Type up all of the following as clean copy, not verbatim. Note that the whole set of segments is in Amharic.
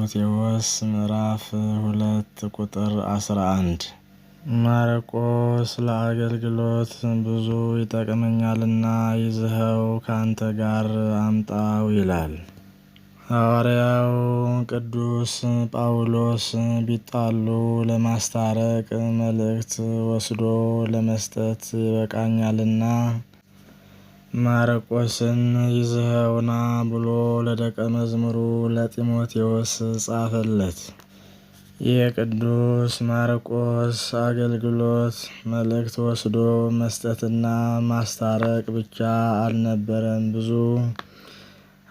ጢሞቴዎስ ምዕራፍ 2 ቁጥር 11 ማርቆስ ለአገልግሎት ብዙ ይጠቅመኛልና ይዘኸው ካንተ ጋር አምጣው ይላል። ሐዋርያው ቅዱስ ጳውሎስ ቢጣሉ ለማስታረቅ መልእክት ወስዶ ለመስጠት ይበቃኛልና ማርቆስን ይዘኸውና ብሎ ለደቀ መዝሙሩ ለጢሞቴዎስ ጻፈለት። የቅዱስ ማርቆስ አገልግሎት መልእክት ወስዶ መስጠትና ማስታረቅ ብቻ አልነበረም። ብዙ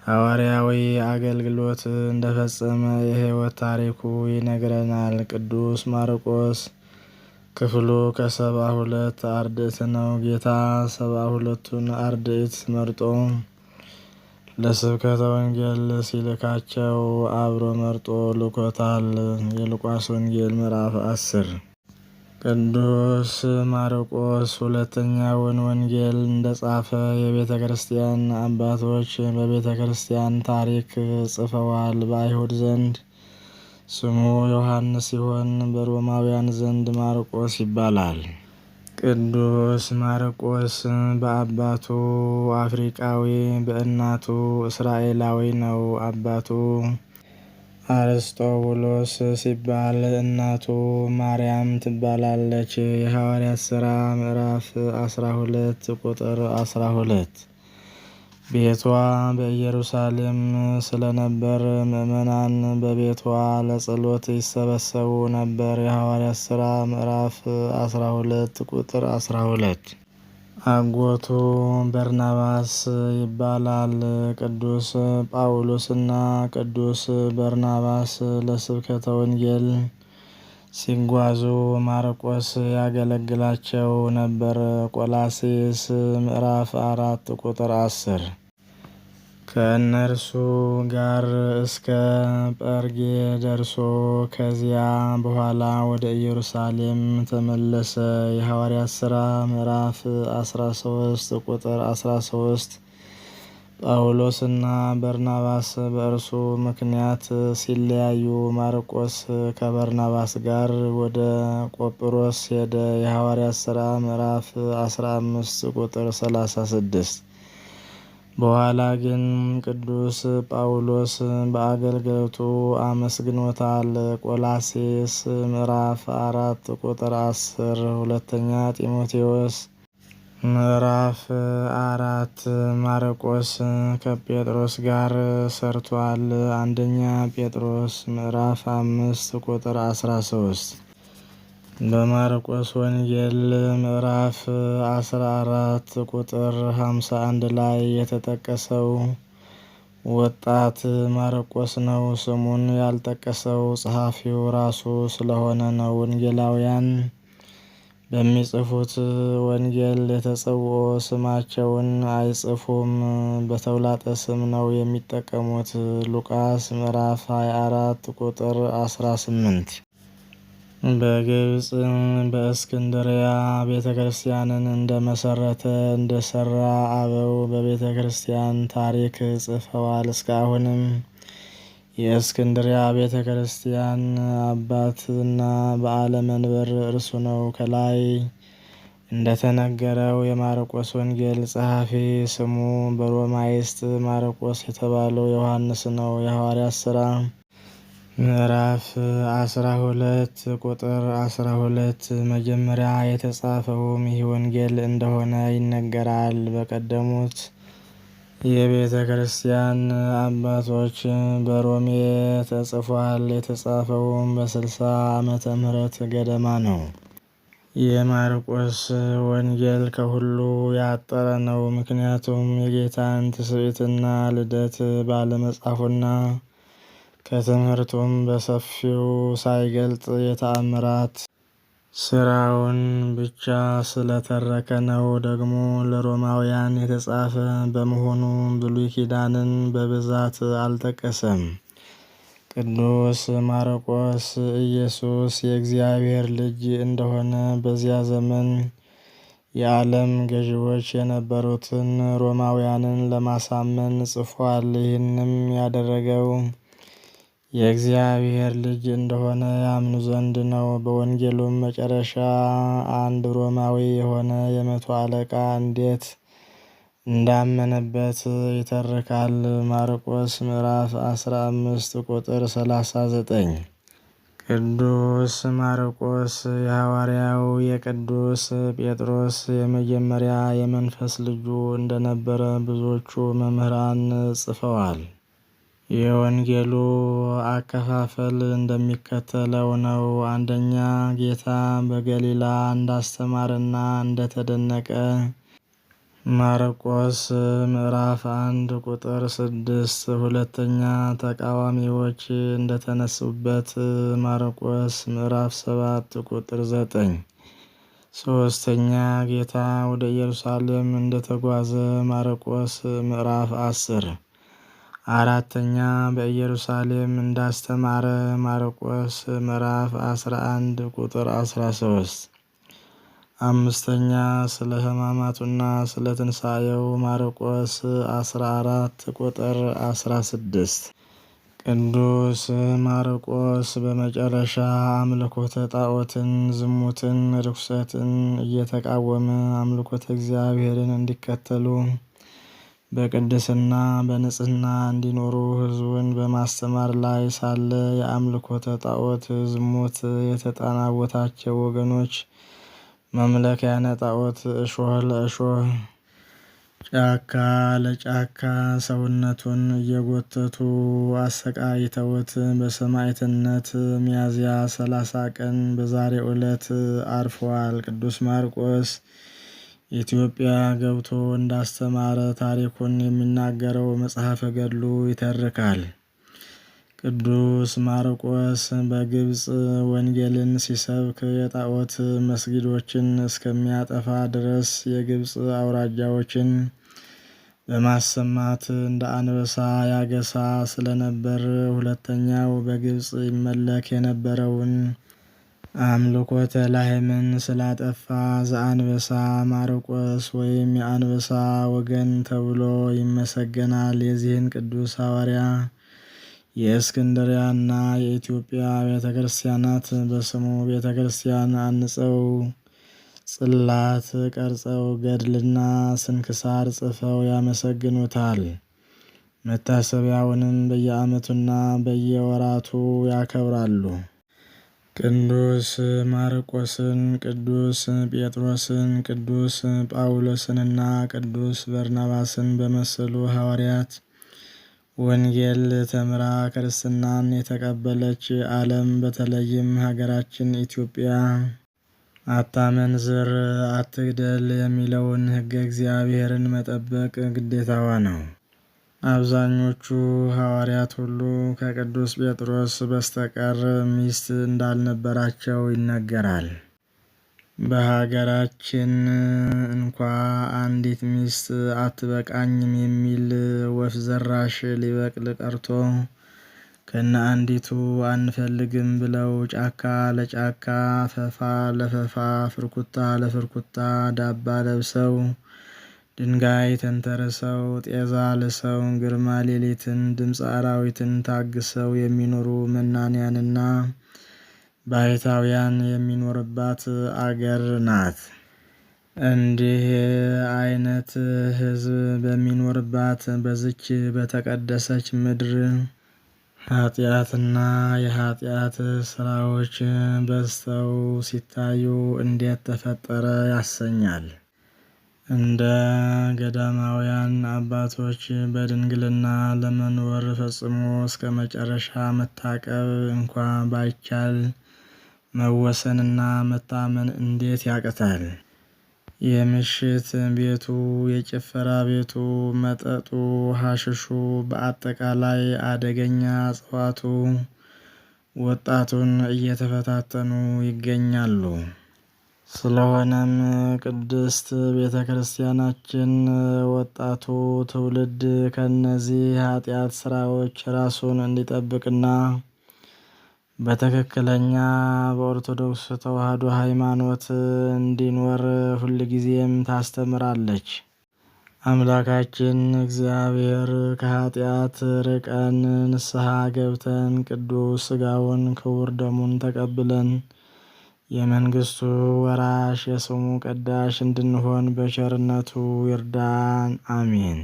ሐዋርያዊ አገልግሎት እንደፈጸመ የሕይወት ታሪኩ ይነግረናል። ቅዱስ ማርቆስ ክፍሉ ከ72 አርድእት ነው። ጌታ 72ቱን አርድእት መርጦ ለስብከተ ወንጌል ሲልካቸው አብሮ መርጦ ልኮታል። የሉቃስ ወንጌል ምዕራፍ 10። ቅዱስ ማርቆስ ሁለተኛውን ወንጌል እንደጻፈ የቤተ ክርስቲያን አባቶች በቤተ ክርስቲያን ታሪክ ጽፈዋል። በአይሁድ ዘንድ ስሙ ዮሐንስ ሲሆን በሮማውያን ዘንድ ማርቆስ ይባላል። ቅዱስ ማርቆስ በአባቱ አፍሪቃዊ በእናቱ እስራኤላዊ ነው። አባቱ አርስጦቡሎስ ሲባል እናቱ ማርያም ትባላለች። የሐዋርያት ሥራ ምዕራፍ 12 ቁጥር 12። ቤቷ በኢየሩሳሌም ስለነበር ምዕመናን በቤቷ ለጸሎት ይሰበሰቡ ነበር። የሐዋርያት ሥራ ምዕራፍ 12 ቁጥር 12። አጎቱ በርናባስ ይባላል። ቅዱስ ጳውሎስና ቅዱስ በርናባስ ለስብከተ ወንጌል ሲጓዙ ማርቆስ ያገለግላቸው ነበር። ቆላስይስ ምዕራፍ 4 ቁጥር 10። ከእነርሱ ጋር እስከ ጰርጌ ደርሶ ከዚያ በኋላ ወደ ኢየሩሳሌም ተመለሰ። የሐዋርያት ሥራ ምዕራፍ 13 ቁጥር 13። ጳውሎስና በርናባስ በእርሱ ምክንያት ሲለያዩ ማርቆስ ከበርናባስ ጋር ወደ ቆጵሮስ ሄደ። የሐዋርያት ሥራ ምዕራፍ 15 ቁጥር 36። በኋላ ግን ቅዱስ ጳውሎስ በአገልግሎቱ አመስግኖታል። ቆላስይስ ምዕራፍ 4 ቁጥር 10። ሁለተኛ ጢሞቴዎስ ምዕራፍ 4 ማርቆስ ከጴጥሮስ ጋር ሰርቷል። አንደኛ ጴጥሮስ ምዕራፍ 5 ቁጥር 13። በማርቆስ ወንጌል ምዕራፍ 14 ቁጥር 51 ላይ የተጠቀሰው ወጣት ማርቆስ ነው። ስሙን ያልጠቀሰው ጸሐፊው ራሱ ስለሆነ ነው። ወንጌላውያን በሚጽፉት ወንጌል የተጸውዖ ስማቸውን አይጽፉም። በተውላጠ ስም ነው የሚጠቀሙት። ሉቃስ ምዕራፍ 24 ቁጥር 18። በግብጽ በእስክንድርያ ቤተ ክርስቲያንን እንደመሰረተ እንደሰራ አበው በቤተ ክርስቲያን ታሪክ ጽፈዋል። እስካሁንም የእስክንድርያ ቤተ ክርስቲያን አባትና በዓለ መንበር እርሱ ነው። ከላይ እንደተነገረው የማርቆስ ወንጌል ጸሐፊ ስሙ በሮማይስጥ ማርቆስ የተባለው ዮሐንስ ነው። የሐዋርያት ሥራ ምዕራፍ 12 ቁጥር 12 መጀመሪያ የተጻፈውም ይህ ወንጌል እንደሆነ ይነገራል። በቀደሙት የቤተ ክርስቲያን አባቶች በሮሜ ተጽፏል። የተጻፈውም በ60 ዓመተ ምህረት ገደማ ነው። የማርቆስ ወንጌል ከሁሉ ያጠረ ነው። ምክንያቱም የጌታን ትስብእትና ልደት ባለመጻፉና ከትምህርቱም በሰፊው ሳይገልጥ የተአምራት ስራውን ብቻ ስለተረከ ነው። ደግሞ ለሮማውያን የተጻፈ በመሆኑ ብሉይ ኪዳንን በብዛት አልጠቀሰም። ቅዱስ ማርቆስ ኢየሱስ የእግዚአብሔር ልጅ እንደሆነ በዚያ ዘመን የዓለም ገዢዎች የነበሩትን ሮማውያንን ለማሳመን ጽፏል። ይህንም ያደረገው የእግዚአብሔር ልጅ እንደሆነ ያምኑ ዘንድ ነው። በወንጌሉም መጨረሻ አንድ ሮማዊ የሆነ የ100 አለቃ እንዴት እንዳመነበት ይተርካል። ማርቆስ ምዕራፍ 15 ቁጥር 39። ቅዱስ ማርቆስ የሐዋርያው የቅዱስ ጴጥሮስ የመጀመሪያ የመንፈስ ልጁ እንደነበረ ብዙዎቹ መምህራን ጽፈዋል። የወንጌሉ አከፋፈል እንደሚከተለው ነው። አንደኛ፣ ጌታ በገሊላ እንዳስተማረና እንደተደነቀ ማርቆስ ምዕራፍ 1 ቁጥር 6። ሁለተኛ፣ ተቃዋሚዎች እንደተነሱበት ማርቆስ ምዕራፍ 7 ቁጥር 9። ሶስተኛ፣ ጌታ ወደ ኢየሩሳሌም እንደተጓዘ ማርቆስ ምዕራፍ 10። አራተኛ፣ በኢየሩሳሌም እንዳስተማረ ማርቆስ ምዕራፍ 11 ቁጥር 13። አምስተኛ፣ ስለ ሕማማቱና ስለ ትንሣኤው ማርቆስ 14 ቁጥር 16። ቅዱስ ማርቆስ በመጨረሻ አምልኮተ ጣዖትን፣ ዝሙትን፣ ርኩሰትን እየተቃወመ አምልኮተ እግዚአብሔርን እንዲከተሉ በቅድስና በንጽህና እንዲኖሩ ሕዝቡን በማስተማር ላይ ሳለ የአምልኮተ ጣዖት ዝሙት የተጠናወታቸው ወገኖች መምለኪያነ ጣዖት እሾህ ለእሾህ ጫካ ለጫካ ሰውነቱን እየጎተቱ አሰቃይተውት በሰማዕትነት ሚያዝያ 30 ቀን በዛሬው ዕለት አርፈዋል። ቅዱስ ማርቆስ ኢትዮጵያ ገብቶ እንዳስተማረ ታሪኩን የሚናገረው መጽሐፈ ገድሉ ይተርካል። ቅዱስ ማርቆስ በግብፅ ወንጌልን ሲሰብክ የጣዖት መስጊዶችን እስከሚያጠፋ ድረስ የግብፅ አውራጃዎችን በማሰማት እንደ አንበሳ ያገሳ ስለነበር፣ ሁለተኛው በግብፅ ይመለክ የነበረውን አምልኮተ ላህምን ስላጠፋ ዘአንበሳ ማርቆስ ወይም የአንበሳ ወገን ተብሎ ይመሰገናል። የዚህን ቅዱስ ሐዋርያ የእስክንድርያና የኢትዮጵያ ቤተ ክርስቲያናት በስሙ ቤተ ክርስቲያን አንጸው ጽላት ቀርጸው ገድልና ስንክሳር ጽፈው ያመሰግኑታል። መታሰቢያውንም በየዓመቱና በየወራቱ ያከብራሉ። ቅዱስ ማርቆስን፣ ቅዱስ ጴጥሮስን፣ ቅዱስ ጳውሎስንና ቅዱስ በርናባስን በመሰሉ ሐዋርያት ወንጌል ተምራ ክርስትናን የተቀበለች ዓለም በተለይም ሀገራችን ኢትዮጵያ አታመንዝር፣ አትግደል የሚለውን ሕገ እግዚአብሔርን መጠበቅ ግዴታዋ ነው። አብዛኞቹ ሐዋርያት ሁሉ ከቅዱስ ጴጥሮስ በስተቀር ሚስት እንዳልነበራቸው ይነገራል። በሀገራችን እንኳ አንዲት ሚስት አትበቃኝም የሚል ወፍ ዘራሽ ሊበቅል ቀርቶ ከነ አንዲቱ አንፈልግም ብለው ጫካ ለጫካ ፈፋ ለፈፋ ፍርኩታ ለፍርኩታ ዳባ ለብሰው ድንጋይ ተንተርሰው ጤዛ ልሰው ግርማ ሌሊትን ድምፀ አራዊትን ታግሰው የሚኖሩ መናንያንና ባሕታውያን የሚኖርባት አገር ናት። እንዲህ አይነት ሕዝብ በሚኖርባት በዝች በተቀደሰች ምድር ኃጢአትና የኃጢአት ስራዎች በዝተው ሲታዩ እንዴት ተፈጠረ ያሰኛል። እንደ ገዳማውያን አባቶች በድንግልና ለመኖር ፈጽሞ እስከ መጨረሻ መታቀብ እንኳ ባይቻል መወሰንና መታመን እንዴት ያቅታል? የምሽት ቤቱ፣ የጭፈራ ቤቱ፣ መጠጡ፣ ሐሽሹ፣ በአጠቃላይ አደገኛ እጽዋቱ ወጣቱን እየተፈታተኑ ይገኛሉ። ስለሆነም ቅድስት ቤተ ክርስቲያናችን ወጣቱ ትውልድ ከነዚህ ኃጢአት ስራዎች ራሱን እንዲጠብቅና በትክክለኛ በኦርቶዶክስ ተዋሕዶ ሃይማኖት እንዲኖር ሁልጊዜም ታስተምራለች። አምላካችን እግዚአብሔር ከኃጢአት ርቀን ንስሐ ገብተን ቅዱስ ሥጋውን ክቡር ደሙን ተቀብለን የመንግሥቱ ወራሽ የስሙ ቀዳሽ እንድንሆን በቸርነቱ ይርዳን። አሜን።